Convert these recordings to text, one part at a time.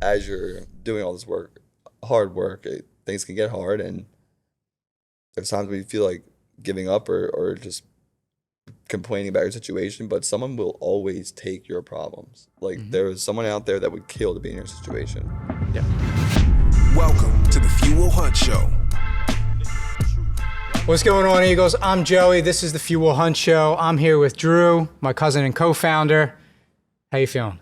as you're doing all this work, hard work, things can get hard, and there's times when you feel like giving up or just complaining about your situation, but someone will always take your problems. Like there is someone out there that would kill to be in your situation. Yeah. Welcome to the Fuel Hunt Show. What's going on, Eagles? I'm Joey. This is the Fuel Hunt Show. I'm here with Drew, my cousin and co-founder. How you feeling?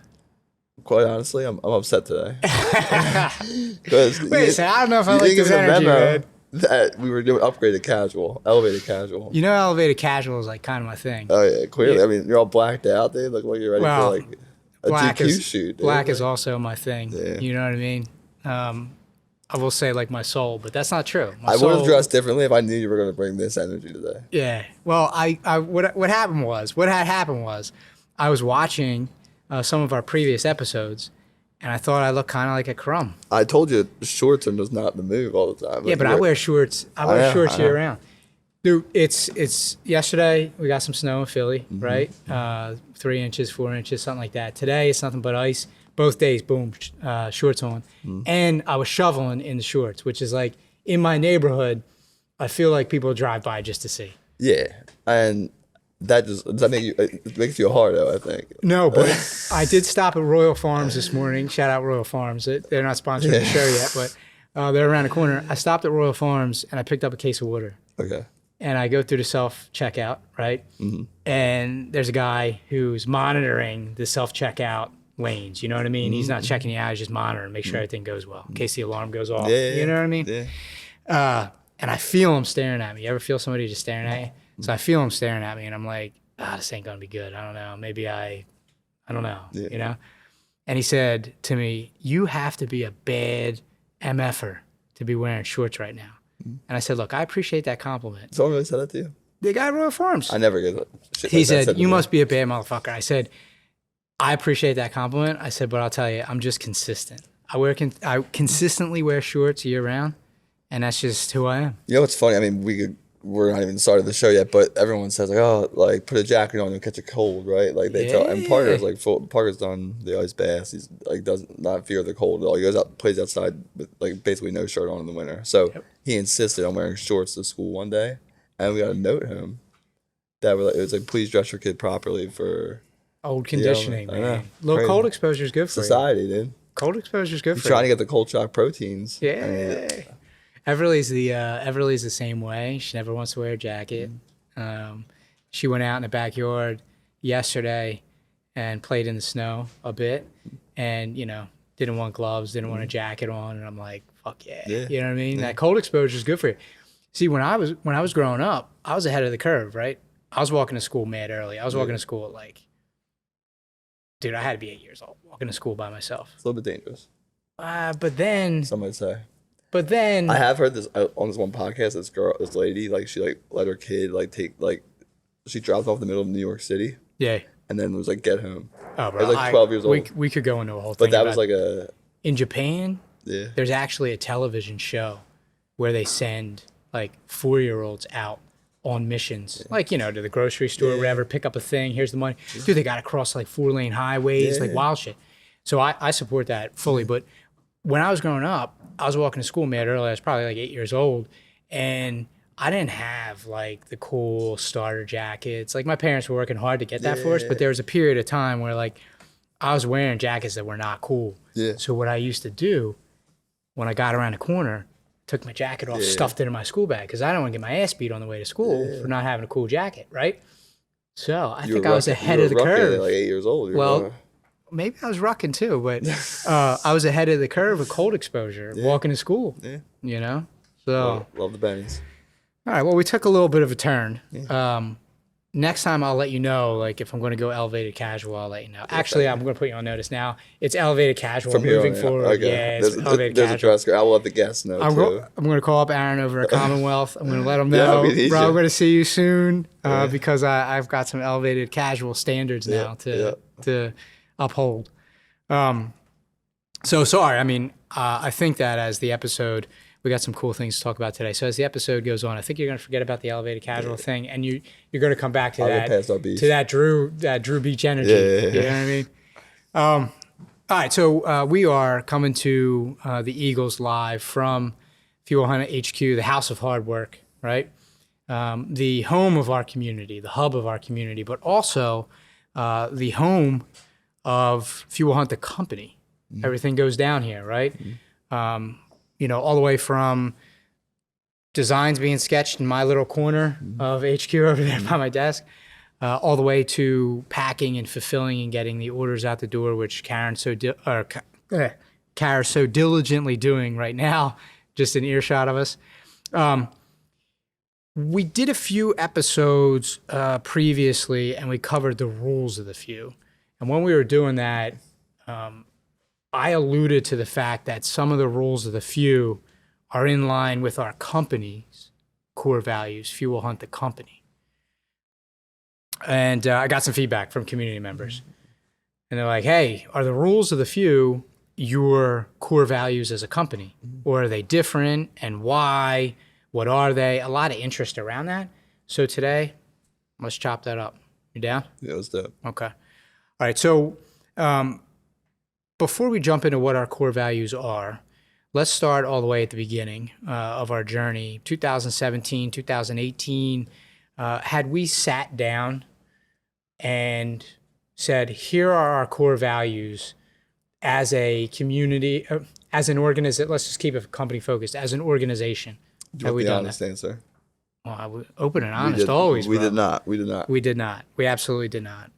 Quite honestly, I'm upset today. Wait a second, I don't know if I like this energy, man. That we were doing upgraded casual, elevated casual. You know, elevated casual is like kind of my thing. Oh yeah, clearly. Yeah. I mean, you're all blacked out. They look like you're ready for like a GQ shoot. Dude. Black is also my thing. Yeah. You know what I mean? I will say like my soul, but that's not true. I would have dressed differently if I knew you were going to bring this energy today. Yeah. Well, what had happened was I was watching some of our previous episodes, and I thought I looked kind of like a crumb. I told you shorts are just not the move all the time. Yeah, but I wear shorts. I wear shorts year round. Dude, it's yesterday we got some snow in Philly, right? 3 inches, 4 inches, something like that. Today it's nothing but ice. Both days, boom, shorts on. And I was shoveling in the shorts, which is like in my neighborhood, I feel like people drive by just to see. Yeah, and does that make you? It makes you hard though, I think. No, but I did stop at Royal Farms this morning. Shout out Royal Farms. They're not sponsoring the show yet, but they're around the corner. I stopped at Royal Farms and I picked up a case of water. Okay. And I go through the self-checkout, right? And there's a guy who's monitoring the self-checkout lanes. You know what I mean? He's not checking you out. He's just monitoring, make sure everything goes well in case the alarm goes off. Yeah, you know what I mean? Yeah. And I feel him staring at me. You ever feel somebody just staring at you? So I feel him staring at me, and I'm like, this ain't gonna be good. I don't know. Maybe I don't know. Yeah. You know? And he said to me, "You have to be a bad MFer to be wearing shorts right now." And I said, "Look, I appreciate that compliment." Someone really said that to you? The guy at Royal Farms. I never get that. He said, "You must be a bad motherfucker." I said, "I appreciate that compliment." I said, "But I'll tell you, I'm just consistent. I consistently wear shorts year round, and that's just who I am." You know what's funny? I mean, we're not even started the show yet, but everyone says like, "Oh, like put a jacket on and catch a cold," right? Like they tell. And Parker's like Parker's done the ice baths. He's like does not fear the cold at all. He goes out, plays outside with like basically no shirt on in the winter. So he insisted on wearing shorts to school one day, and we got to note him that it was like, please dress your kid properly for old conditioning, man. A little cold exposure is good for society, dude. Cold exposure is good for trying to get the cold shock proteins. Yeah. Everly's the same way. She never wants to wear a jacket. She went out in the backyard yesterday and played in the snow a bit, and didn't want gloves, didn't want a jacket on, and I'm like, fuck yeah. You know what I mean? That cold exposure is good for you. See, when I was growing up, I was ahead of the curve, right? I was walking to school mad early. I was walking to school at like, dude, I had to be 8 years old walking to school by myself. It's a little bit dangerous. But then some might say. But then I have heard this on this one podcast. This lady, like she like let her kid she dropped off in the middle of New York City. Yeah. And then was like, get home. Oh, bro. I was like 12 years old. We could go into a whole thing. But that was like in Japan. Yeah. There's actually a television show where they send like 4-year-olds out on missions, like to the grocery store or whatever, pick up a thing. Here's the money. Dude, they got to cross like 4-lane highways, like wild shit. So I support that fully. But when I was growing up, I was walking to school mad early. I was probably like 8 years old, and I didn't have like the cool starter jackets. Like my parents were working hard to get that for us, but there was a period of time where like I was wearing jackets that were not cool. Yeah. So what I used to do when I got around the corner, took my jacket off, stuffed it in my school bag because I don't want to get my ass beat on the way to school for not having a cool jacket, right? So I think I was ahead of the curve. At like 8 years old. Well, maybe I was rucking too, but I was ahead of the curve with cold exposure, walking to school. Yeah. So love the bennies. All right. Well, we took a little bit of a turn. Next time I'll let you know, like if I'm going to go elevated casual, I'll let you know. Actually, I'm going to put you on notice now. It's elevated casual from moving forward. Okay. Yeah, it's elevated casual. There's a dress code. I will let the guests know too. I'm going to call up Aaron over at Commonwealth. I'm going to let him know, bro, I'm going to see you soon because I've got some elevated casual standards now to uphold. So sorry. I mean, I think that as the episode, we got some cool things to talk about today. So as the episode goes on, I think you're going to forget about the elevated casual thing, and you're going to come back to that Drew Beach energy. You know what I mean? All right, so we are coming to the Eagles live from Fuel Hunt HQ, the house of hard work, right? The home of our community, the hub of our community, but also the home of Fuel Hunt, the company. Everything goes down here, right? You know, all the way from designs being sketched in my little corner of HQ over there by my desk, all the way to packing and fulfilling and getting the orders out the door, which Karen's so diligently doing right now, just an earshot of us. We did a few episodes previously, and we covered the rules of the few. And when we were doing that, I alluded to the fact that some of the rules of the few are in line with our company's core values, Fuel Hunt the company. And I got some feedback from community members. And they're like, hey, are the rules of the few your core values as a company? Or are they different? And why? What are they? A lot of interest around that. So today, let's chop that up. You down? Yeah, let's do it. Okay. All right. So before we jump into what our core values are, let's start all the way at the beginning of our journey. 2017, 2018, had we sat down and said, here are our core values as a community, as an organization, let's just keep it company focused, as an organization. Have we done honest answer? Well, I would open and honest always. We bro. did not. We did not. We did not. We absolutely did not.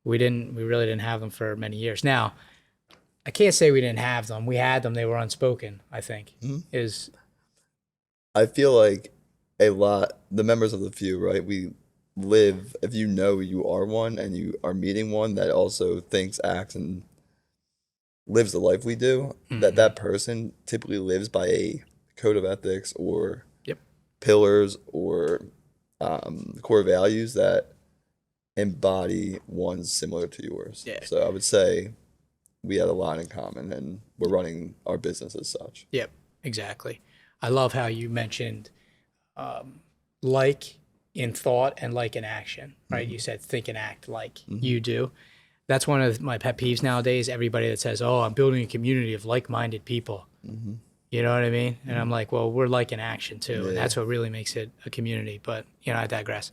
We really didn't have them for many years. Now, I can't say we didn't have them. We had them. They were unspoken, I think, I feel like the members of the few, right? We live, if you know you are one and you are meeting one that also thinks, acts, and lives the life we do, that person typically lives by a code of ethics or pillars or core values that embody ones similar to yours. Yeah. So I would say we had a lot in common, and we're running our business as such. Yep, exactly. I love how you mentioned like in thought and like in action, right? You said think and act like you do. That's one of my pet peeves nowadays. Everybody that says, oh, I'm building a community of like-minded people. You know what I mean? And I'm like, well, we're like in action too. And that's what really makes it a community. But, you know, I digress.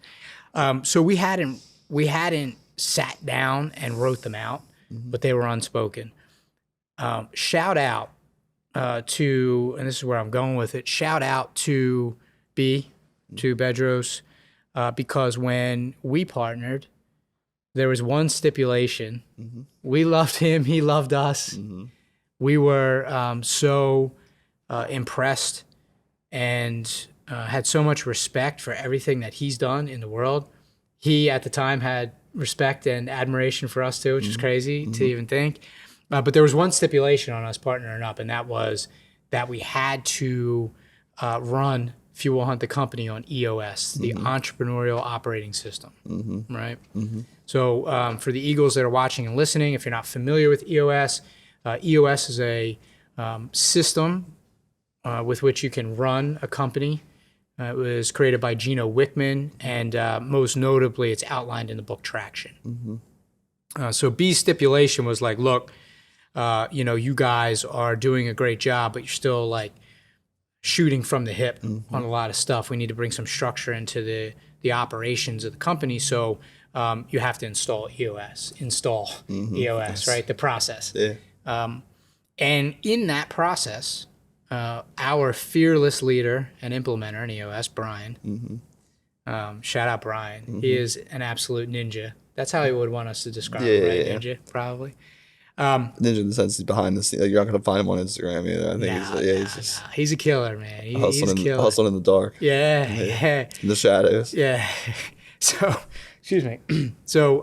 So we hadn't sat down and wrote them out, but they were unspoken. Shout out to, and this is where I'm going with it, shout out to Bedros, because when we partnered, there was one stipulation. We loved him. He loved us. We were so impressed and had so much respect for everything that he's done in the world. He, at the time, had respect and admiration for us too, which is crazy to even think. But there was one stipulation on us partnering up, and that was that we had to run Fuel Hunt the company on EOS, the Entrepreneurial Operating System, right? So for the Eagles that are watching and listening, if you're not familiar with EOS, EOS is a system with which you can run a company. It was created by Gino Wickman, and most notably, it's outlined in the book Traction. So B's stipulation was like, look, you know, you guys are doing a great job, but you're still like shooting from the hip on a lot of stuff. We need to bring some structure into the operations of the company. So you have to install EOS, right? The process. And in that process, our fearless leader and implementer in EOS, Brian, shout out Brian. He is an absolute ninja. That's how he would want us to describe him, right? Ninja, probably. Ninja in the sense he's behind the scenes. Like, you're not going to find him on Instagram either. I think he's a killer, man. He's a killer. Hustling in the dark. Yeah. In the shadows. Yeah. So, excuse me. So,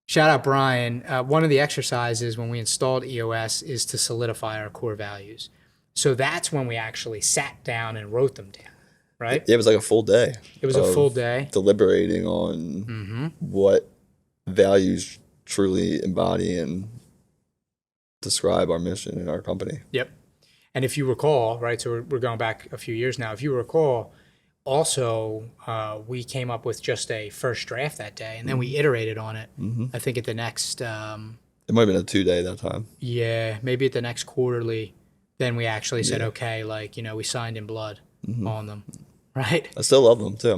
shout out Brian. One of the exercises when we installed EOS is to solidify our core values. So that's when we actually sat down and wrote them down, right? Yeah, it was like a full day. It was a full day. Deliberating on what values truly embody and describe our mission in our company. Yep. And if you recall, right, so we're going back a few years now. If you recall, also, we came up with just a first draft that day, and then we iterated on it. I think at the next It might have been a 2-day that time. Yeah, maybe at the next quarterly, then we actually said, okay, like, we signed in blood on them, right? I still love them too.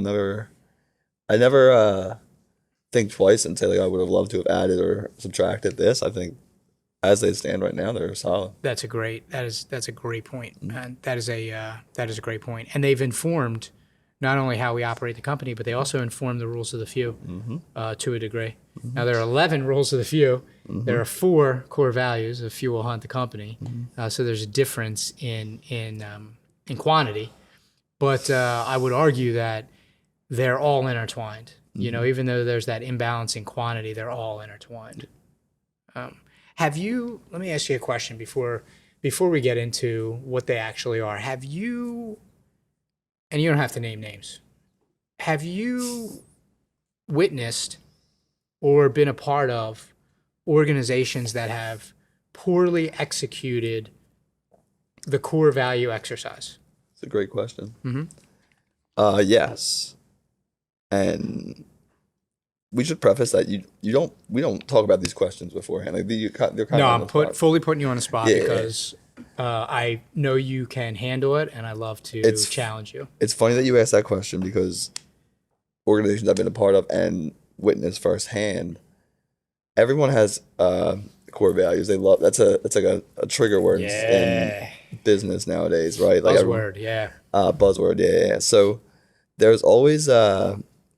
I never think twice and say like I would have loved to have added or subtracted this. I think as they stand right now, they're solid. That's a great point, and that is a great point. And they've informed not only how we operate the company, but they also inform the rules of the few to a degree. Now there are 11 rules of the few. There are 4 core values. A few will hunt the company. So there's a difference in quantity, but I would argue that they're all intertwined. Even though there's that imbalance in quantity, they're all intertwined. Let me ask you a question before we get into what they actually are. Have you, and you don't have to name names, have you witnessed or been a part of organizations that have poorly executed the core value exercise? It's a great question. Yes. And we should preface that we don't talk about these questions beforehand. Like they're kind of on the spot. Fully putting you on the spot because I know you can handle it, and I love to challenge you. It's funny that you asked that question because organizations I've been a part of and witnessed firsthand, everyone has core values. They love that's like a trigger word in business nowadays, right? Like Buzzword, buzzword, yeah. So there's always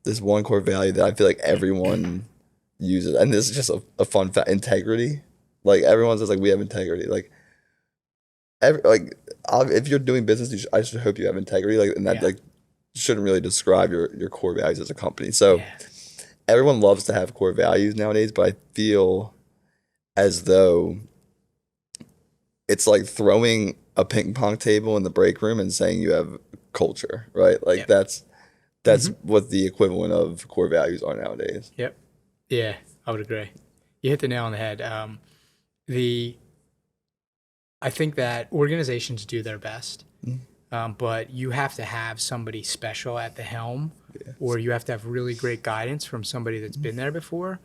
this one core value that I feel like everyone uses, and this is just a fun fact: integrity. Like everyone says, like we have integrity. Like if you're doing business, I should hope you have integrity. Like, and that like shouldn't really describe your core values as a company. So everyone loves to have core values nowadays, but I feel as though it's like throwing a ping pong table in the break room and saying you have culture, right? Like that's what the equivalent of core values are nowadays. Yep. Yeah, I would agree. You hit the nail on the head. I think that organizations do their best, but you have to have somebody special at the helm, or you have to have really great guidance from somebody that's been there before,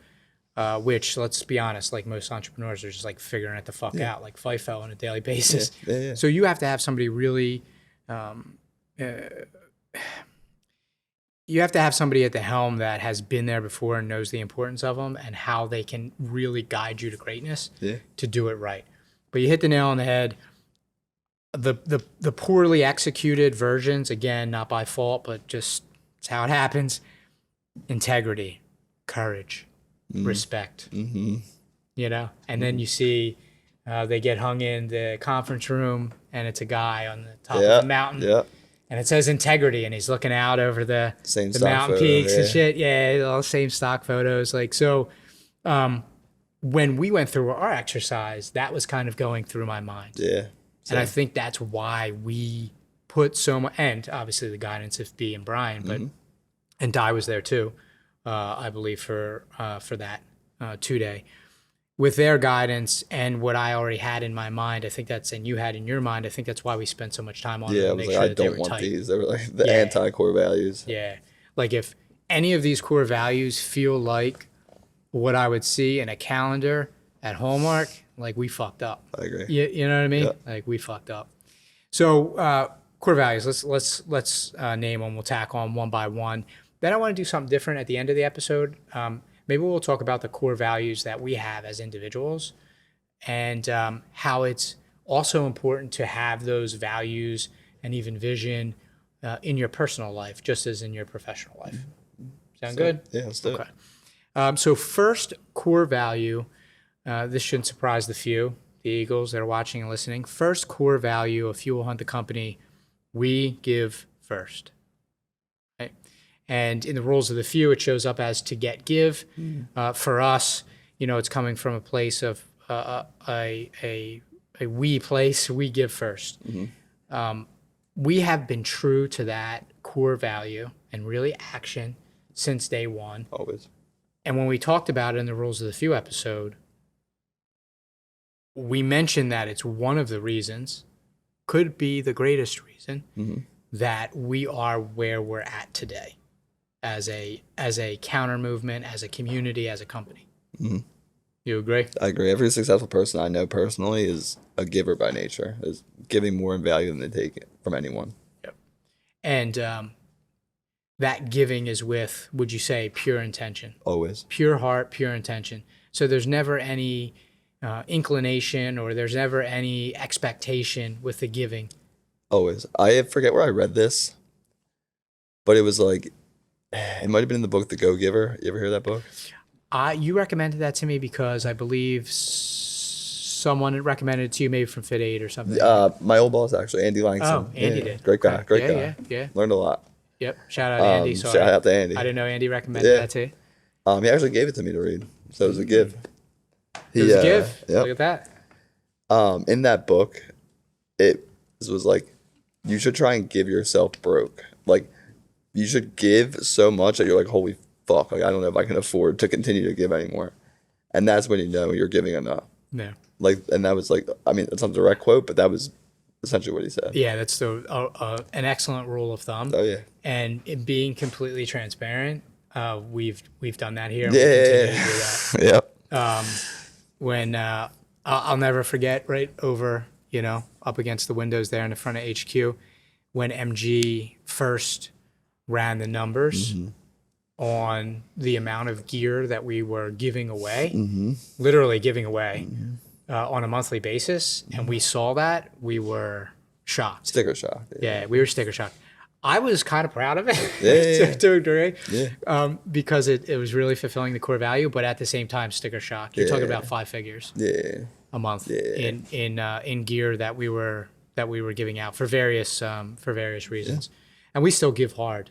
which, let's be honest, like most entrepreneurs are just like figuring it the fuck out, like FIFO on a daily basis. So you have to have somebody really... you have to have somebody at the helm that has been there before and knows the importance of them and how they can really guide you to greatness to do it right. But you hit the nail on the head. The poorly executed versions, again, not by fault, but just it's how it happens. Integrity, courage, respect, and then you see they get hung in the conference room and it's a guy on the top of the mountain. And it says integrity, and he's looking out over the mountain peaks and shit. Yeah, all the same stock photos. Like, so when we went through our exercise, that was kind of going through my mind. Yeah. And I think that's why we put so much, and obviously the guidance of B and Brian, but and Di was there too, I believe, for that 2-day. With their guidance and what I already had in my mind, I think and you had in your mind, I think that's why we spent so much time on it. Yeah, I was like, I don't want these. They were like the anti-core values. Yeah. Like if any of these core values feel like what I would see in a calendar at Hallmark, like we fucked up. I agree. You know what I mean? Yeah. Like we fucked up. So core values, let's name them. We'll tackle them one by one. Then I want to do something different at the end of the episode. Maybe we'll talk about the core values that we have as individuals and how it's also important to have those values and even vision in your personal life, just as in your professional life. Sound good? Yeah, let's do it. So first core value, this shouldn't surprise the few, the Eagles that are watching and listening. First core value of Fuel Hunt the Company, we give first. And in the rules of the few, it shows up as to get, give. For us, it's coming from a place of a we place, we give first. We have been true to that core value and really action since day one. Always. And when we talked about it in the rules of the few episode, we mentioned that it's one of the reasons, could be the greatest reason, that we are where we're at today. As a counter movement, as a community, as a company. You You agree? I agree. Every successful person I know personally is a giver by nature, is giving more in value than they take it from anyone. Yep. And that giving is with, would you say, pure intention? Always. Pure heart, pure intention. So there's never any inclination or there's never any expectation with the giving. Always. I forget where I read this, but it was like, it might have been in the book The Go Giver. You ever hear that book? You recommended that to me because I believe someone had recommended it to you, maybe from Fit Aid or something. My old boss, actually, Andy Langston. Oh, Andy did. Great guy. Okay. Great Yeah, guy. yeah. Learned a lot. Yep. Shout out to Andy. Sorry. Shout out to Andy. I didn't know Andy recommended that to you. He actually gave it to me to read, so it was a give. It was a give? Yep. Look at that. In that book, it was like, you should try and give yourself broke. Like, you should give so much that you're like, holy fuck, like, I don't know if I can afford to continue to give anymore. And that's when you know you're giving enough. Yeah. Like, and that was like, I mean, it's not a direct quote, but that was essentially what he said. Yeah, that's an excellent rule of thumb. Oh, yeah. And it being completely transparent, we've done that here. And Yeah. we'll continue to do that. Yep. When I'll never forget, right over, up against the windows there in the front of HQ, when MG first ran the numbers on the amount of gear that we were giving away, literally giving away on a monthly basis, and we saw that, we were shocked. Sticker shock. Yeah, we were sticker shocked. I was kind of proud of it Yeah. to a degree, Yeah. because it was really fulfilling the core value, but at the same time, sticker shock. You're talking about 5 figures Yeah. a month Yeah. in gear that we were giving out for various reasons, and we still give hard.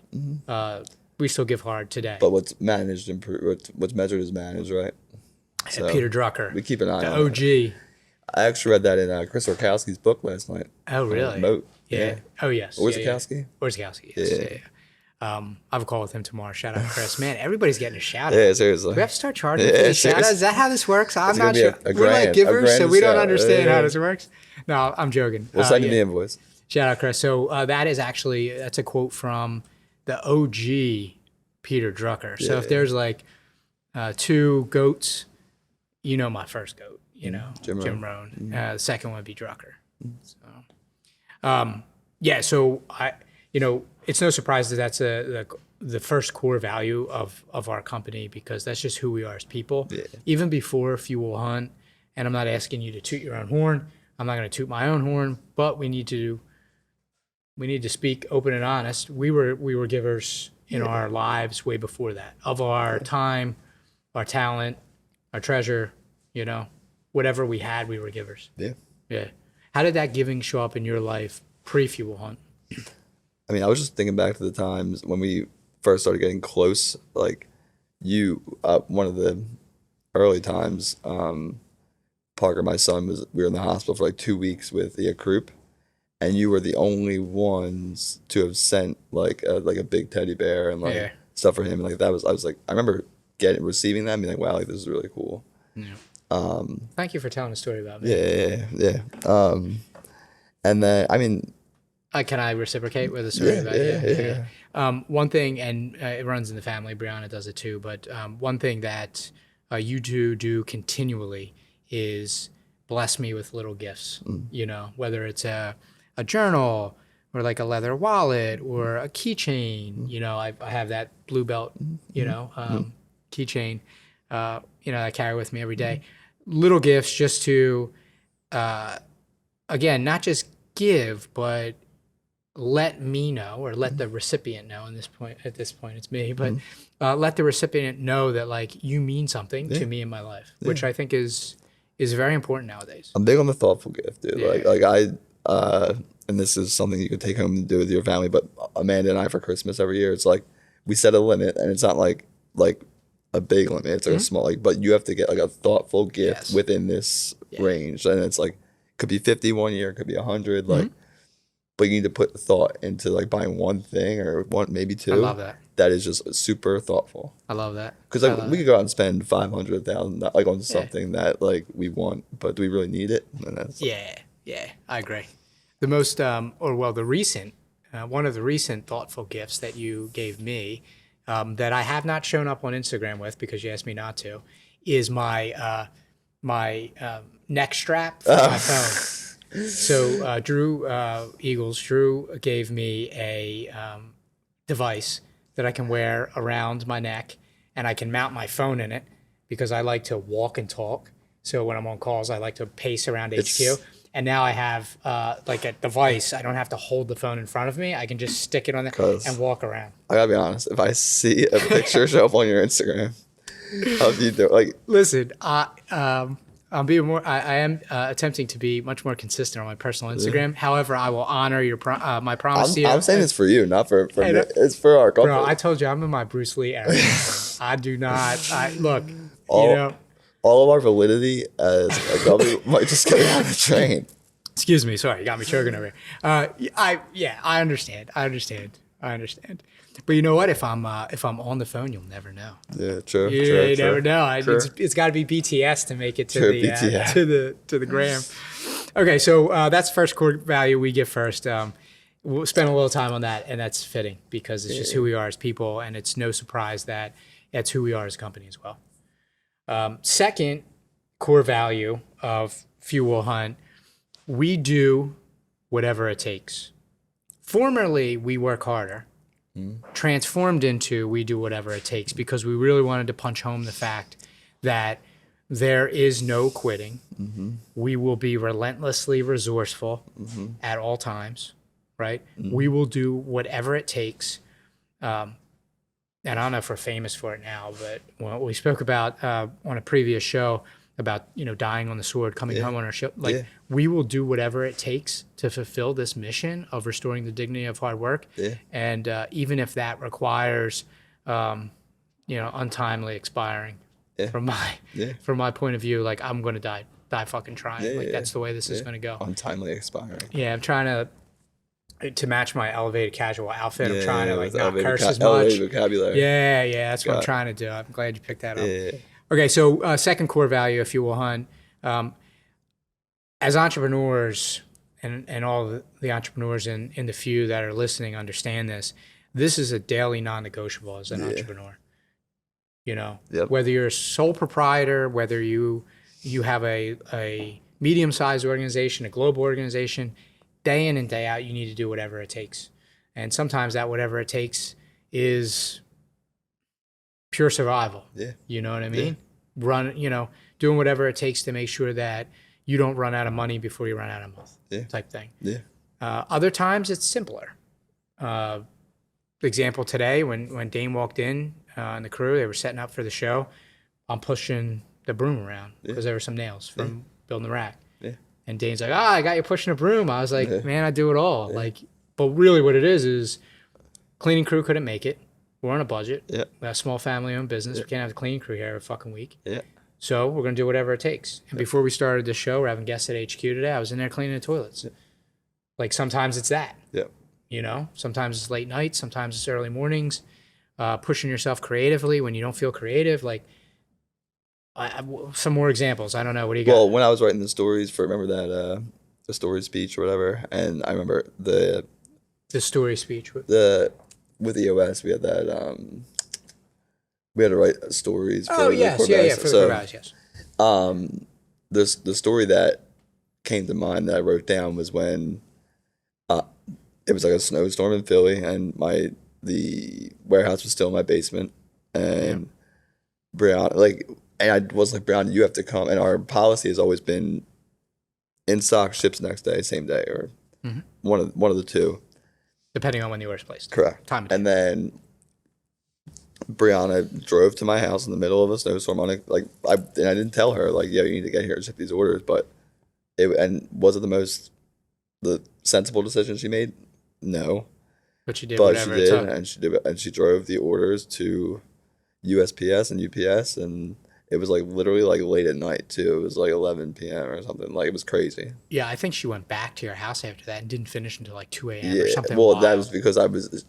We still give hard today. But what's managed, what's measured is managed, right? So Peter Drucker, we keep an eye the on OG. I actually read that in Chris Orkowski's book last night. Oh, really? Moat. Yeah. Oh, yes. Orzechowski? Orzechowski, yes. Yeah. I have a call with him tomorrow. Shout out, Chris. Man, everybody's getting a shout out. Yeah, seriously. Do we have to start charging for these shout outs? Is that how this works? I'm It's not gonna be sure. a We're like grand givers, so we don't shout. understand Yeah. how this works. No, I'm joking. We'll send you yeah. the invoice. Shout out, Chris. So that's a quote from the OG Peter Drucker. So if there's like 2 goats, my first goat, Jim Rohn. The second one would be Drucker. So, so it's no surprise that that's the first core value of our company, because that's just who we are as people. Yeah. Even before Fuel Hunt, and I'm not asking you to toot your own horn. I'm not going to toot my own horn, but we need to speak open and honest. We were givers in our lives way before that, of our time, our talent, our treasure, whatever we had, we were givers. Yeah. Yeah. How did that giving show up in your life pre-Fuel Hunt? I mean, I was just thinking back to the times when we first started getting close. Like, one of the early times, Parker, my son, we were in the hospital for like 2 weeks with the croup, and you were the only ones to have sent like a big teddy bear and stuff for him. And like I remember receiving that and being like, wow, like this is really cool. Yeah. Thank you for telling a story about me. Yeah. And then, I mean, can I reciprocate with a story about you? Yeah. One thing, and it runs in the family, Brianna does it too, but one thing that you do continually is bless me with little gifts, whether it's a journal or like a leather wallet or a keychain. I have that blue belt, keychain, that I carry with me every day. Little gifts just to, again, not just give, but let me know, or let the recipient know. At this point, it's me, but let the recipient know that like you mean something to me in my life, which I think is very important nowadays. I'm big on the thoughtful gift, dude. And this is something you could take home and do with your family. But Amanda and I, for Christmas every year, it's like we set a limit, and it's not like a big limit. It's like a small, but you have to get like a thoughtful gift within this range, and it's like could be 50 one year, it could be 100, like. But you need to put thought into like buying one thing or maybe 2. I love that. That is just super thoughtful. I love that. Because we could go out and spend $500,000 like on something that like we want, but do we really need it? And that's I agree. The most, one of the recent thoughtful gifts that you gave me, that I have not shown up on Instagram with because you asked me not to, is my my neck strap for my phone. So Drew gave me a device that I can wear around my neck, and I can mount my phone in it because I like to walk and talk. So when I'm on calls, I like to pace around HQ. And now I have like a device. I don't have to hold the phone in front of me. I can just stick it on there and walk around. I gotta be honest. If I see a picture show up on your Instagram of you do like, listen, I'm being more. I am attempting to be much more consistent on my personal Instagram. However, I will honor your my promise to you. I'm saying this for you, not for me. It's for our couple. Bro, I told you I'm in my Bruce Lee era. I do not. Look. All of our validity as a W might just get out of the train. Excuse me. Sorry, you got me choking over here. I understand. But you know what? If I'm on the phone, you'll never know. Yeah, true. You never know. It's got to be BTS to make it to the gram. Okay, so that's first core value we get first. We'll spend a little time on that, and that's fitting because it's just who we are as people, and it's no surprise that that's who we are as a company as well. Second core value of Fuel Hunt, we do whatever it takes. Formerly, we work harder. Transformed into we do whatever it takes because we really wanted to punch home the fact that there is no quitting. We will be relentlessly resourceful at all times, right? We will do whatever it takes. And I don't know if we're famous for it now, but when we spoke about on a previous show about, dying on the sword, coming home on our ship, we will do whatever it takes to fulfill this mission of restoring the dignity of hard work. And even if that requires, untimely expiring from my point of view, like I'm going to die fucking trying. That's the way this is going to go. Untimely expiring. Yeah. I'm trying to match my elevated casual outfit. I'm trying to not curse as much. Elevated vocabulary. Yeah. That's what I'm trying to do. I'm glad you picked that up. Okay, so second core value of Fuel Hunt, as entrepreneurs and all the entrepreneurs in the few that are listening understand this. This is a daily non-negotiable as an entrepreneur. Whether you're a sole proprietor, whether you have a medium-sized organization, a global organization, day in and day out, you need to do whatever it takes. And sometimes that whatever it takes is pure survival. You know what I mean? Doing whatever it takes to make sure that you don't run out of money before you run out of month type thing. Other times it's simpler. Example today, when Dane walked in and the crew, they were setting up for the show. I'm pushing the broom around because there were some nails from building the rack. And Dane's like, I got you pushing a broom. I was like, man, I do it all. But really what it is cleaning crew couldn't make it. We're on a budget. We're a small family-owned business. We can't have a cleaning crew here every fucking week. So we're going to do whatever it takes. And before we started the show, we're having guests at HQ today. I was in there cleaning the toilets. Like sometimes it's that. Sometimes it's late nights. Sometimes it's early mornings. Pushing yourself creatively when you don't feel creative. Some more examples. I don't know. What do you got? Well, when I was writing the stories remember that the story speech or whatever, and I remember the story speech. With EOS, we had that. We had to write stories. For the Corvettes, yes. The story that came to mind that I wrote down was when it was like a snowstorm in Philly, and the warehouse was still in my basement, and Brianna, and I was like, Brianna, you have to come. And our policy has always been in stock, ships next day, same day, or one of the two. Depending on when the order's placed. Correct. And then Brianna drove to my house in the middle of a snowstorm and I didn't tell her you need to get here and ship these orders, but was it the sensible decision she made? No. But she did whatever it took. And she drove the orders to USPS and UPS, and it was literally late at night too. It was 11 p.m. or something. It was crazy. Yeah, I think she went back to your house after that and didn't finish until 2 a.m. or something. Well, that was because it was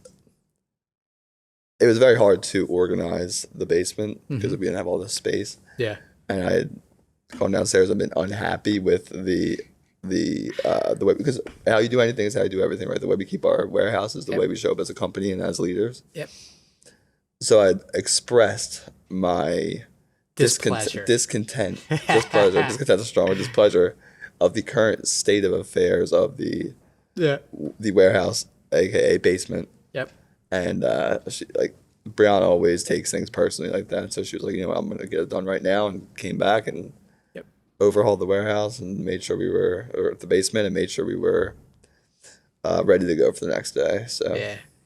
very hard to organize the basement because we didn't have all this space. And I had gone downstairs and been unhappy with the way, because how you do anything is how you do everything, right? The way we keep our warehouses, the way we show up as a company and as leaders. So I expressed my Displeasure. Discontent. Discontent is a strong word. Displeasure of the current state of affairs of the warehouse, aka basement. Yep. And she Brianna always takes things personally like that. So she was like, you know what, I'm gonna get it done right now, and came back and overhauled the warehouse and made sure we were, or the basement, and made sure we were ready to go for the next day. So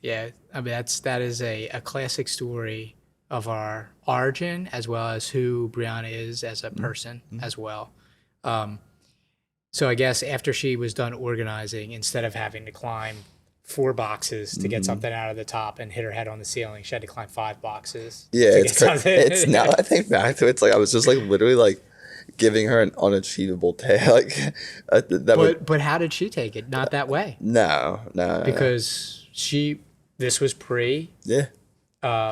yeah. I mean, that is a classic story of our origin, as well as who Brianna is as a person as well. So I guess after she was done organizing, instead of having to climb 4 boxes to get something out of the top and hit her head on the ceiling, she had to climb 5 boxes. Yeah, it's now I think back to it, it's like I was just literally giving her an unachievable task. But how did she take it? Not that way. No. Because this was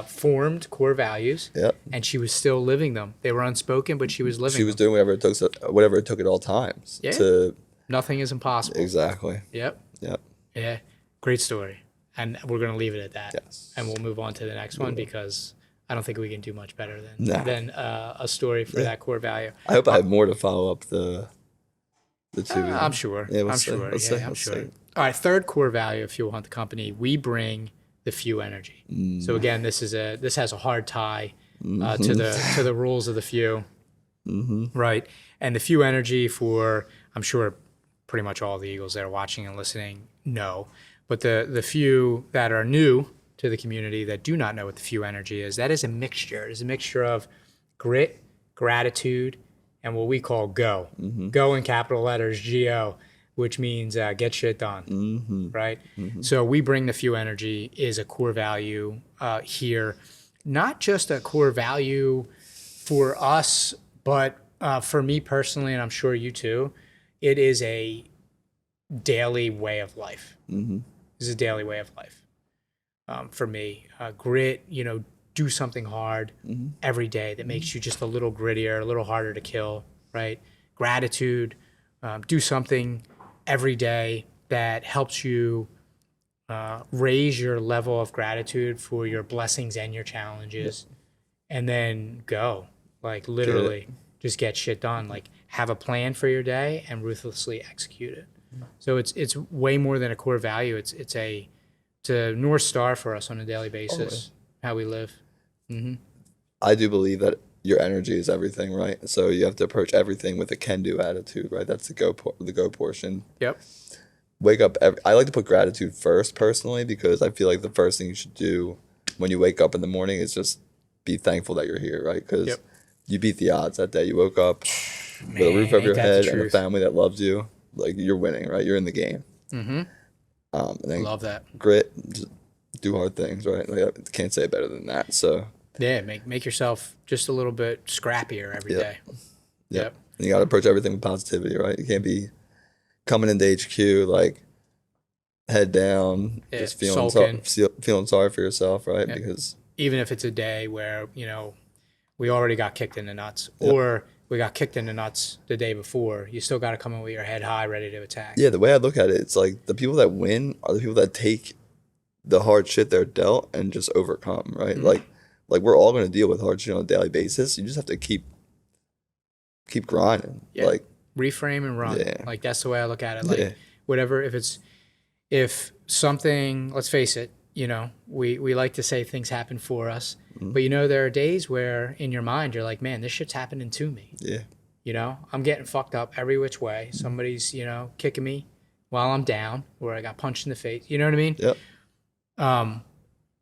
formed core values. Yep. And she was still living them. They were unspoken, but she was living them. She was doing whatever it took at all times. Yeah. Nothing is impossible. Exactly. Yep. Yep. Yeah. Great story. And we're going to leave it at that. Yes. And we'll move on to the next one, because I don't think we can do much better than a story for that core value. I hope I have more to follow up the two. I'm sure. Yeah, I'm sure. All right. Third core value of Fuel Hunt the Company, we bring the few energy. So again, this has a hard tie to the rules of the few, right? And the few energy, for I'm sure pretty much all the Eagles that are watching and listening know, but the few that are new to the community that do not know what the few energy is, that is a mixture. It is a mixture of grit, gratitude, and what we call go. Go in capital letters, G-O, which means get shit done, right? So we bring the few energy is a core value here, not just a core value for us, but for me personally, and I'm sure you too, it is a daily way of life. It's a daily way of life. For me, grit, do something hard every day that makes you just a little grittier, a little harder to kill, right? Gratitude, do something every day that helps you raise your level of gratitude for your blessings and your challenges, and then go, literally just get shit done. Have a plan for your day and ruthlessly execute it. So it's way more than a core value. It's a North Star for us on a daily basis, how we live. I do believe that your energy is everything, right? So you have to approach everything with a can-do attitude, right? That's the go portion. Yep. Wake up. I like to put gratitude first, personally, because I feel like the first thing you should do when you wake up in the morning is just be thankful that you're here, right? Because you beat the odds that day. You woke up with a roof over your head and a family that loves you. You're winning, right? You're in the game. And then love that. Grit, just do hard things, right? I can't say it better than that. So yeah, make yourself just a little bit scrappier every day. Yep. And you got to approach everything with positivity, right? You can't be coming into HQ head down, just feeling sorry for yourself, right? Because even if it's a day where we already got kicked in the nuts, or we got kicked in the nuts the day before, you still got to come in with your head high, ready to attack. Yeah, the way I look at it, it's the people that win are the people that take the hard shit they're dealt and just overcome, right? We're all going to deal with hard shit on a daily basis. You just have to keep grinding. Yeah. Reframe and run. Yeah. That's the way I look at it. Whatever, if something, let's face it, we like to say things happen for us, but there are days where in your mind you're like, man, this shit's happening to me. Yeah. I'm getting fucked up every which way. Somebody's, kicking me while I'm down, or I got punched in the face. You know what I mean? Yep.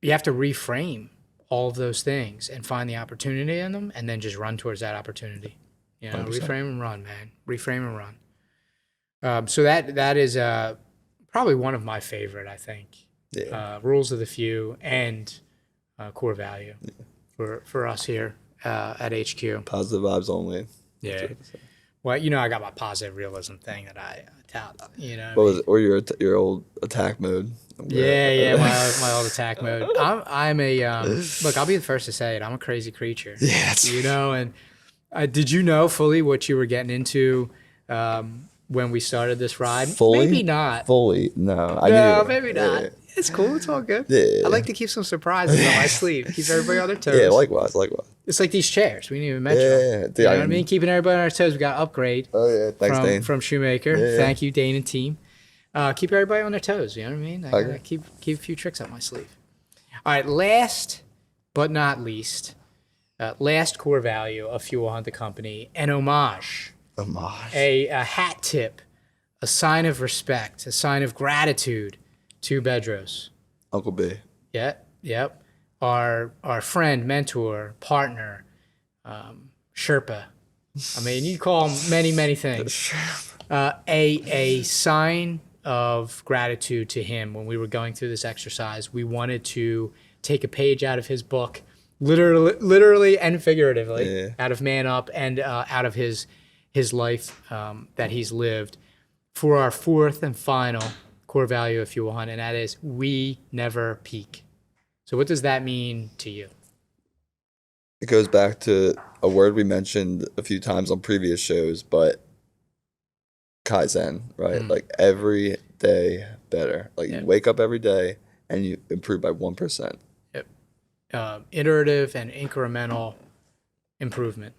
You have to reframe all of those things and find the opportunity in them, and then just run towards that opportunity. 100%. Reframe and run, man. Reframe and run. So that is probably one of my favorite, I think. Rules of the few and core value for us here at HQ. Positive vibes only. Yeah. Well, I got my positive realism thing that I tout. What was it? Or your old attack mode? Yeah, my old attack mode. I'm a look. I'll be the first to say it. I'm a crazy creature. Yes. And did you know fully what you were getting into when we started this ride? Fully? Maybe not. Fully? No. No, maybe not. Yeah. It's cool. It's all good. Yeah. I like to keep some surprises on my sleeve. Keep everybody on their toes. Yeah, likewise. It's like these chairs. We didn't even mention them. Yeah. You know what I mean? Keeping everybody on our toes. We got upgrade. Oh yeah, thanks, Dane. From Shoemaker. Yeah. Thank you, Dane and team. Keep everybody on their toes. You know what I mean? I gotta Okay. keep a few tricks up my sleeve. All right, last but not least, last core value of Fuel Hunt the company, an homage, a hat tip, a sign of respect, a sign of gratitude to Bedros. Uncle B. Yep. Our friend, mentor, partner, Sherpa. I mean, you call him many things. A sign of gratitude to him when we were going through this exercise. We wanted to take a page out of his book, literally and figuratively, out of Man Up and out of his life that he's lived, for our fourth and final core value of Fuel Hunt, and that is we never peak. So what does that mean to you? It goes back to a word we mentioned a few times on previous shows, but Kaizen, right? Like every day better. Like you wake up every day and you improve by 1%. Yep. Iterative and incremental improvement,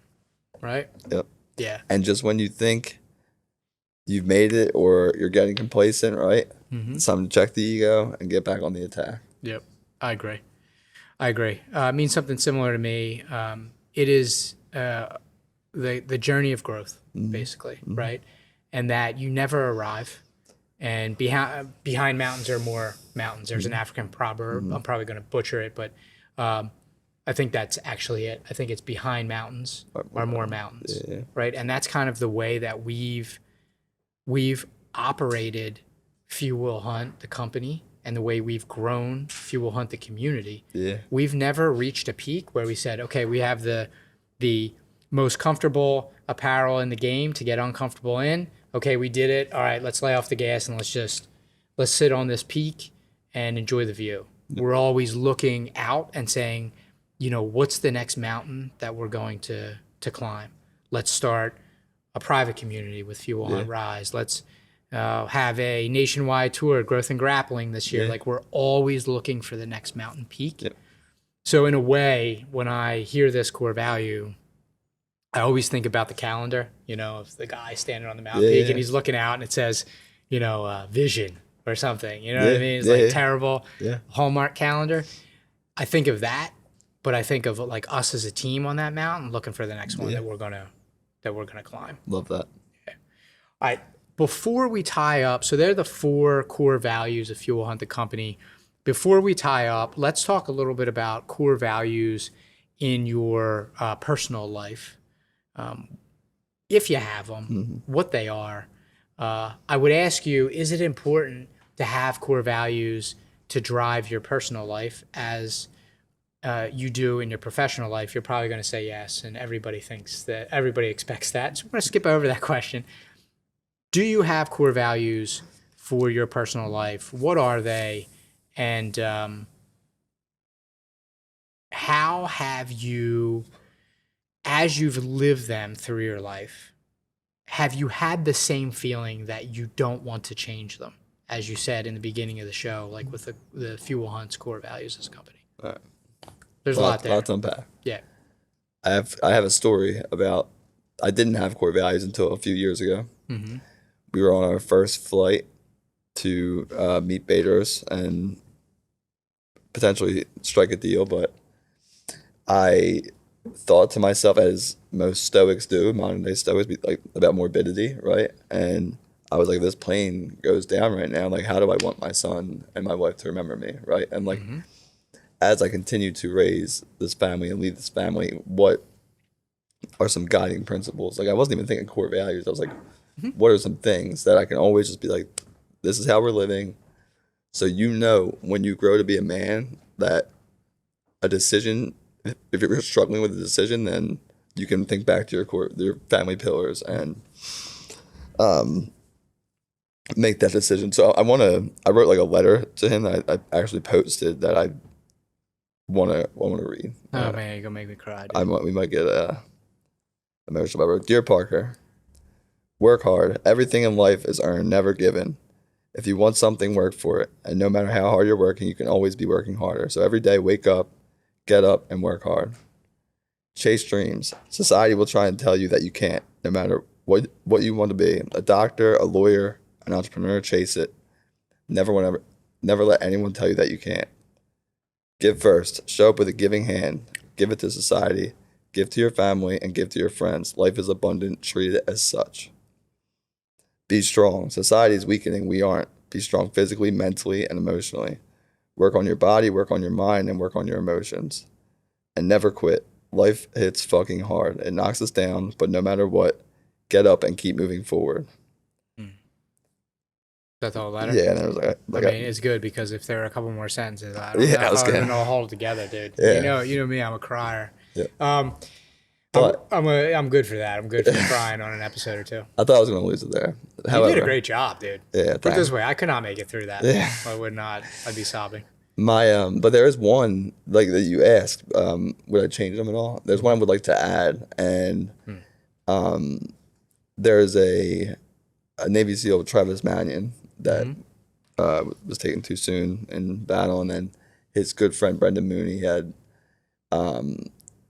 right? Yep. Yeah. And just when you think you've made it or you're getting complacent, right? It's time to check the ego and get back on the attack. Yep. I agree. It means something similar to me. It is the journey of growth, basically, right? And that you never arrive. And behind mountains are more mountains. There's an African proverb. I'm probably going to butcher it, but I think that's actually it. I think it's behind mountains are more mountains, right? And that's kind of the way that we've operated Fuel Hunt, the company, and the way we've grown Fuel Hunt, the community. Yeah. We've never reached a peak where we said, okay, we have the most comfortable apparel in the game to get uncomfortable in. Okay, we did it. All right, let's lay off the gas and let's sit on this peak and enjoy the view. We're always looking out and saying, what's the next mountain that we're going to climb? Let's start a private community with Fuel Hunt Rise. Let's have a nationwide tour, Growth and Grappling this year. Like we're always looking for the next mountain peak. Yep. So in a way, when I hear this core value, I always think about the calendar, of the guy standing on the mountain peak and he's looking out and it says, vision or something, what I mean? It's like terrible Hallmark calendar. I think of that, but I think of like us as a team on that mountain looking for the next one that we're gonna climb. Love that. Okay. All right. Before we tie up, so they're the 4 core values of Fuel Hunt the company. Before we tie up, let's talk a little bit about core values in your personal life. If you have them, what they are. I would ask you, is it important to have core values to drive your personal life as you do in your professional life? You're probably going to say yes, and everybody expects that. So I'm going to skip over that question. Do you have core values for your personal life? What are they? And how have you, as you've lived them through your life, have you had the same feeling that you don't want to change them? As you said in the beginning of the show, like with the Fuel Hunt's core values as a company. All right. There's a lot there. Lots to unpack. Yeah. I have a story about, I didn't have core values until a few years ago. We were on our first flight to meet Bedros and potentially strike a deal, but I thought to myself, as most Stoics do, modern day Stoics, be like about morbidity, right? And I was like, this plane goes down right now. Like, how do I want my son and my wife to remember me, right? And like, as I continue to raise this family and lead this family, what are some guiding principles? Like, I wasn't even thinking core values. I was like, what are some things that I can always just be like, this is how we're living. So when you grow to be a man, that a decision, if you're struggling with a decision, then you can think back to your family pillars and make that decision. So I wrote like a letter to him that I actually posted that I want to read. Oh man, you're gonna make me cry. Dude. We might get emotional. I wrote, Dear Parker, work hard. Everything in life is earned, never given. If you want something, work for it. And no matter how hard you're working, you can always be working harder. So every day, wake up, get up, and work hard. Chase dreams. Society will try and tell you that you can't, no matter what you want to be. A doctor, a lawyer, an entrepreneur, chase it. Never let anyone tell you that you can't. Give first. Show up with a giving hand. Give it to society. Give to your family and give to your friends. Life is abundant. Treat it as such. Be strong. Society is weakening. We aren't. Be strong physically, mentally, and emotionally. Work on your body, work on your mind, and work on your emotions. And never quit. Life hits fucking hard. It knocks us down, but no matter what, get up and keep moving forward. That's the whole letter? Yeah, and it was like I mean, it's good because if there are a couple more sentences, I don't know how I'm gonna hold it together, dude. Yeah. You know me, I'm a crier. Yeah. I'm good for that. I'm good for crying on an episode or two. I thought I was gonna lose it there. However, you did a great job, dude. Yeah, Put it this way, I could not make it through that. Yeah. I would not. I'd be sobbing. But there is one like that you asked. Would I change them at all? There's one I would like to add, and there's a Navy SEAL, Travis Manion, that was taken too soon in battle, and then his good friend Brendan Mooney had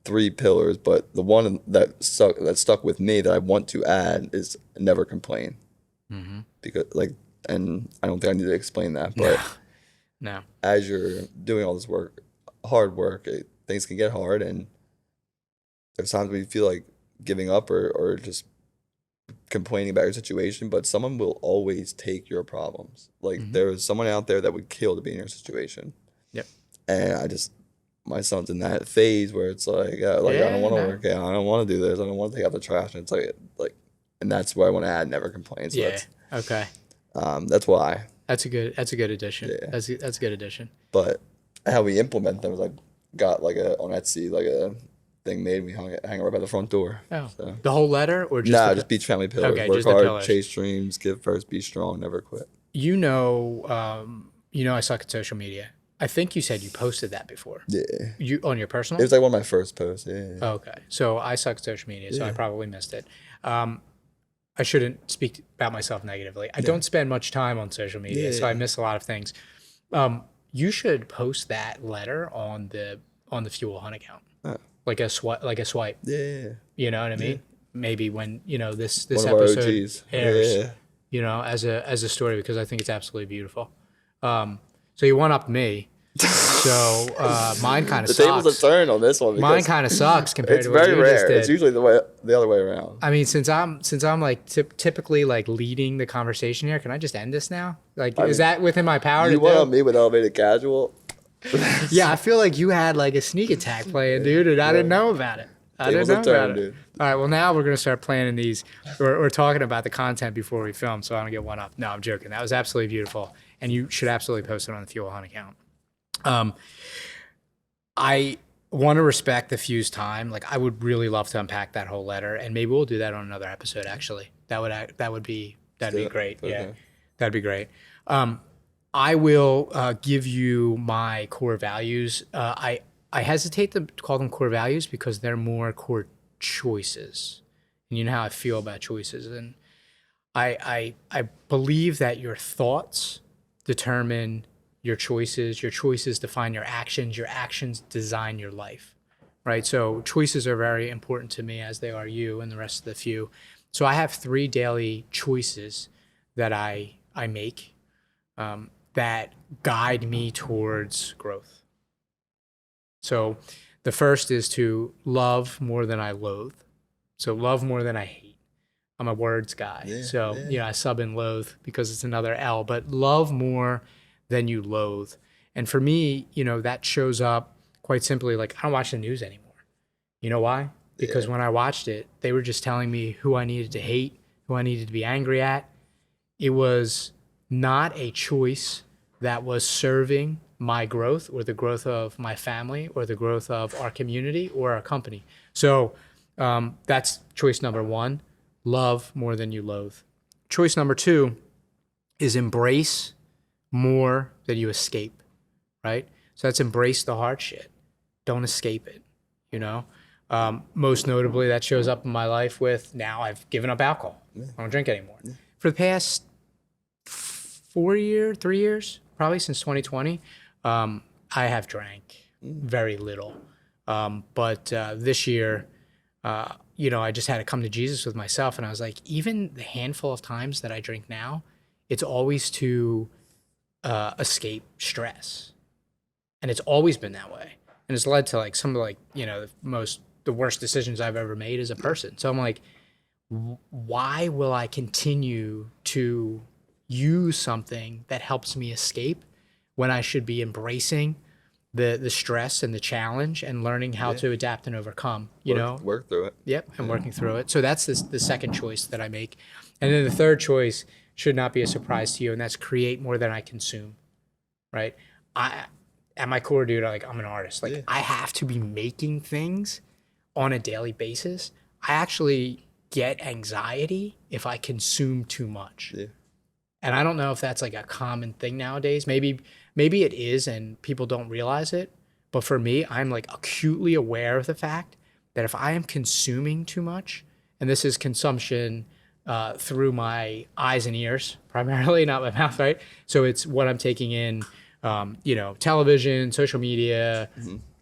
3 pillars, but the one that stuck with me that I want to add is never complain. Because and I don't think I need to explain that, but no. As you're doing all this hard work, things can get hard, and there's times when you feel like giving up or just complaining about your situation, but someone will always take your problems. Like there is someone out there that would kill to be in your situation. Yep. And my son's in that phase where it's like I don't want to work out, I don't want to do this, I don't want to take out the trash, and it's like, and that's why I want to add never complain. So Okay. That's why. That's a good addition. Yeah. That's a good addition. But how we implement them is got on Etsy a thing made. We hang it right by the front door. Oh, so. The whole letter or just just beach family pillars. Okay, Work just the hard, pillars. chase dreams, give first, be strong, never quit. I suck at social media. I think you said you posted that before. Yeah. You on your personal? It was one of my first posts. Yeah. Oh, okay. So I suck at social media, so I probably missed it. I shouldn't speak about myself negatively. I don't spend much time on social media, so I miss a lot of things. You should post that letter on the Fuel Hunt account, like a swipe. Yeah. You know what I mean? Maybe when this One of our episode OGs. airs, as a story, because I think it's absolutely beautiful. So you one up me. So mine kind of sucks. The tables have turned on this one. Mine kind of sucks compared to what very you rare. just did. It's usually the other way around. I mean, since I'm like typically like leading the conversation here, can I just end this now? Is that within my power to You do? went on me with elevated casual. Yeah, I feel like you had like a sneak attack playing, dude, and I didn't know about it. I didn't know about it. Dude. All right, well now we're gonna start planning these. We're talking about the content before we film, so I don't get one up. No, I'm joking. That was absolutely beautiful, and you should absolutely post it on the Fuel Hunt account. I want to respect the Fuse time. Like, I would really love to unpack that whole letter, and maybe we'll do that on another episode. Actually, that'd be great. Yeah, that'd be great. I will give you my core values. I hesitate to call them core values because they're more core choices, and you know how I feel about choices. And I believe that your thoughts determine your choices define your actions design your life, right? So choices are very important to me, as they are you and the rest of the few. So I have 3 daily choices that I make that guide me towards growth. So the first is to love more than I loathe. So love more than I hate. I'm a words guy. I sub in loathe because it's another L, but love more than you loathe. And for me, that shows up quite simply, like, I don't watch the news anymore. You know why? Because when I watched it, they were just telling me who I needed to hate, who I needed to be angry at. It was not a choice that was serving my growth or the growth of my family or the growth of our community or our company. So that's choice number 1, love more than you loathe. Choice number 2 is embrace more than you escape, right? So that's embrace the hard shit. Don't escape it, Most notably, that shows up in my life with now I've given up alcohol. I don't drink anymore. For the past 3 years, probably since 2020, I have drank very little. But this year, I just had to come to Jesus with myself. And I was like, even the handful of times that I drink now, it's always to escape stress. And it's always been that way. And it's led to like some of like, the worst decisions I've ever made as a person. So I'm like, why will I continue to use something that helps me escape when I should be embracing the stress and the challenge and learning how to adapt and overcome, work through it. Yep. And working through it. So that's the second choice that I make. And then the third choice should not be a surprise to you. And that's create more than I consume, right? At my core, dude, I'm an artist. I have to be making things on a daily basis. I actually get anxiety if I consume too much. Yeah. And I don't know if that's like a common thing nowadays. Maybe it is and people don't realize it. But for me, I'm like acutely aware of the fact that if I am consuming too much, and this is consumption through my eyes and ears, primarily, not my mouth, right? So it's what I'm taking in, television, social media,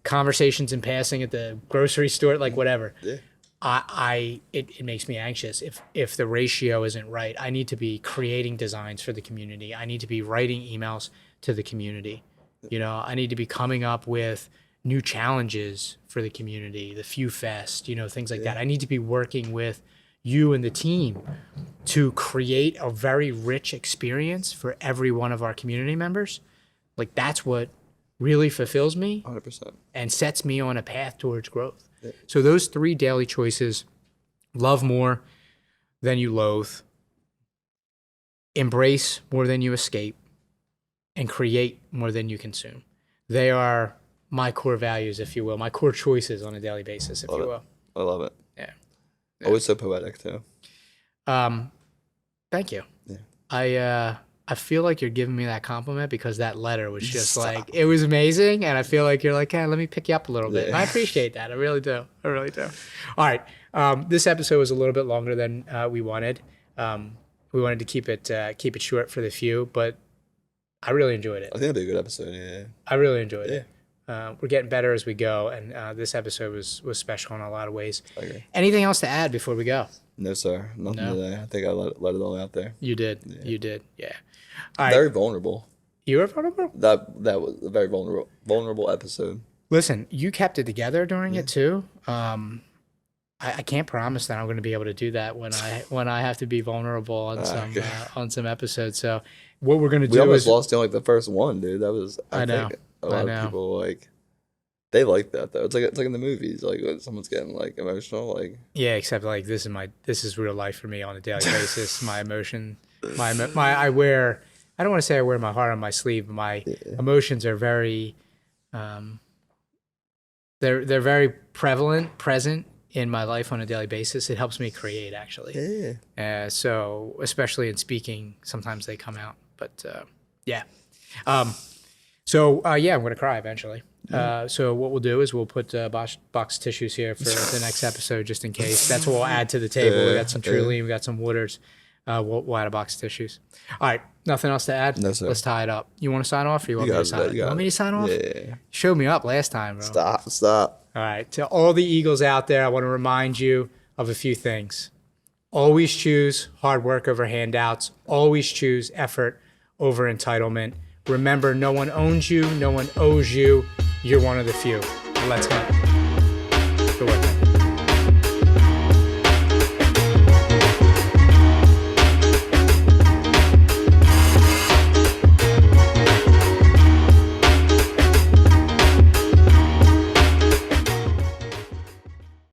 conversations in passing at the grocery store, like whatever. Yeah. It makes me anxious if the ratio isn't right. I need to be creating designs for the community. I need to be writing emails to the community. I need to be coming up with new challenges for the community, the Few Fest, things like that. I need to be working with you and the team to create a very rich experience for every one of our community members. Like that's what really fulfills me 100%. And sets me on a path towards growth. Yeah. So those 3 daily choices: love more than you loathe, embrace more than you escape, and create more than you consume. They are my core values, if you will, my core choices on a daily basis, if you will. I love it. Yeah. Always so poetic too. Thank you. Yeah. I feel like you're giving me that compliment because that letter was just like, it was amazing. And I feel like you're like, hey, let me pick you up a little bit. And I appreciate that. I really do. All right. This episode was a little bit longer than we wanted. We wanted to keep it short for the few, but I really enjoyed it. I think it'll be a good episode. Yeah. I really enjoyed it. We're getting better as we go. And this episode was special in a lot of ways. I agree. Anything else to add before we go? No, sir. Nothing today. I think I let it all out there. You did. Yeah. You did. Yeah. All right. Very vulnerable. You were vulnerable? That was a very vulnerable episode. Listen, you kept it together during it too. I can't promise that I'm going to be able to do that when I have to be vulnerable on some episodes. So what we're going to do is... We almost lost in like the first one, dude. That was... I think a lot of people like... They like that though. It's like in the movies, like when someone's getting like emotional, like... Yeah, except like this is real life for me on a daily basis. My emotion... I wear, I don't want to say I wear my heart on my sleeve, but my emotions are very, they're very present in my life on a daily basis. It helps me create actually. Yeah. So especially in speaking, sometimes they come out, but yeah. I'm going to cry eventually. So what we'll do is we'll put box tissues here for the next episode, just in case. That's what we'll add to the table. We got some Truline, we got some Wooders. We'll add a box of tissues. All right. Nothing else to add? No, sir. Let's tie it up. You want to sign off or you want me to sign off? You want me to sign off? Yeah. Showed me up last time, bro. Stop. All right. To all the Eagles out there, I want to remind you of a few things. Always choose hard work over handouts. Always choose effort over entitlement. Remember, no one owns you. No one owes you. You're one of the few. Let's go.